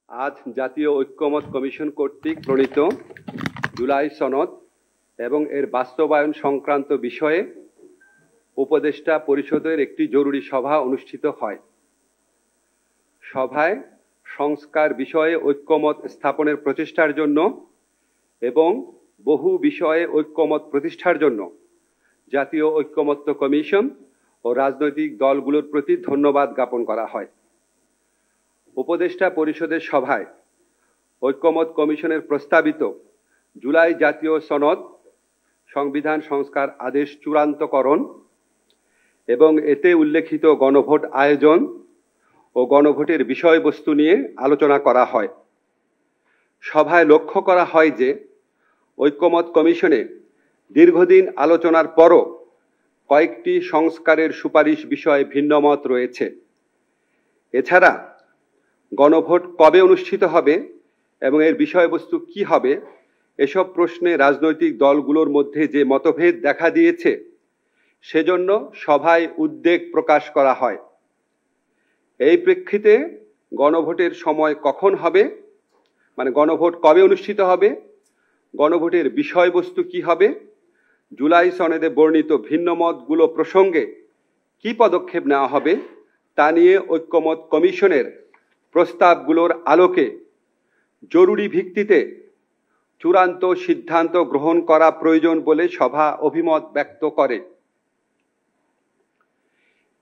আজ জাতীয় ঐক্যমত কমিশন কর্তৃক প্রণীত জুলাই সনদ এবং এর বাস্তবায়ন সংক্রান্ত বিষয়ে উপদেষ্টা পরিষদের একটি জরুরি সভা অনুষ্ঠিত হয়। সভায় সংস্কার বিষয়ে ঐক্যমত স্থাপনের প্রচেষ্টার জন্য এবং বহু বিষয়ে ঐক্যমত প্রতিষ্ঠার জন্য জাতীয় ঐক্যমত্য কমিশন ও রাজনৈতিক দলগুলোর প্রতি ধন্যবাদ জ্ঞাপন করা হয়। উপদেষ্টা পরিষদের সভায় ঐক্যমত কমিশনের প্রস্তাবিত জুলাই জাতীয় সনদ সংবিধান সংস্কার আদেশ চূড়ান্তকরণ এবং এতে উল্লেখিত গণভোট আয়োজন ও গণভোটের বিষয়বস্তু নিয়ে আলোচনা করা হয়। সভায় লক্ষ্য করা হয় যে ঐক্যমত কমিশনে দীর্ঘদিন আলোচনার পরও কয়েকটি সংস্কারের সুপারিশ বিষয়ে ভিন্নমত রয়েছে। এছাড়া গণভোট কবে অনুষ্ঠিত হবে এবং এর বিষয়বস্তু কি হবে এসব প্রশ্নে রাজনৈতিক দলগুলোর মধ্যে যে মতভেদ দেখা দিয়েছে সেজন্য সভায় উদ্বেগ প্রকাশ করা হয়। এই প্রেক্ষিতে গণভোটের সময় কখন হবে, মানে গণভোট কবে অনুষ্ঠিত হবে, গণভোটের বিষয়বস্তু কি হবে, জুলাই সনদে বর্ণিত ভিন্নমতগুলো প্রসঙ্গে কি পদক্ষেপ নেওয়া হবে তা নিয়ে ঐক্যমত কমিশনের প্রস্তাবগুলোর আলোকে জরুরি ভিত্তিতে চূড়ান্ত সিদ্ধান্ত গ্রহণ করা প্রয়োজন বলে সভা অভিমত ব্যক্ত করে।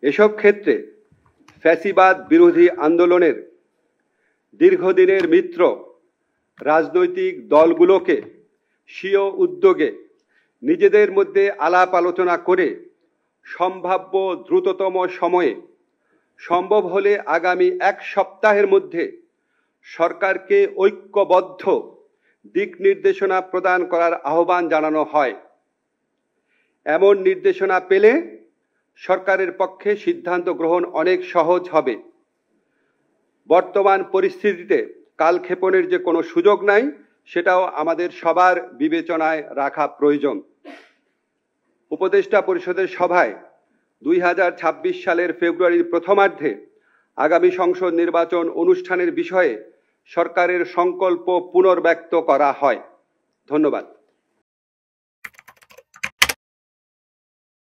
এসব ক্ষেত্রে ফ্যাসিবাদ বিরোধী আন্দোলনের দীর্ঘদিনের মিত্র রাজনৈতিক দলগুলোকে স্বীয় উদ্যোগে নিজেদের মধ্যে আলাপ আলোচনা করে সম্ভাব্য দ্রুততম সময়ে, সম্ভব হলে আগামী এক সপ্তাহের মধ্যে সরকারকে ঐক্যবদ্ধ দিক নির্দেশনা প্রদান করার আহ্বান জানানো হয়। এমন নির্দেশনা পেলে সরকারের পক্ষে সিদ্ধান্ত গ্রহণ অনেক সহজ হবে। বর্তমান পরিস্থিতিতে কালক্ষেপণের যে কোনো সুযোগ নাই সেটাও আমাদের সবার বিবেচনায় রাখা প্রয়োজন। উপদেষ্টা পরিষদের সভায় 2026 সালের ফেব্রুয়ারির প্রথমার্ধে আগামী সংসদ নির্বাচন অনুষ্ঠানের বিষয়ে সরকারের সংকল্প পুনর্ব্যক্ত করা হয়। ধন্যবাদ।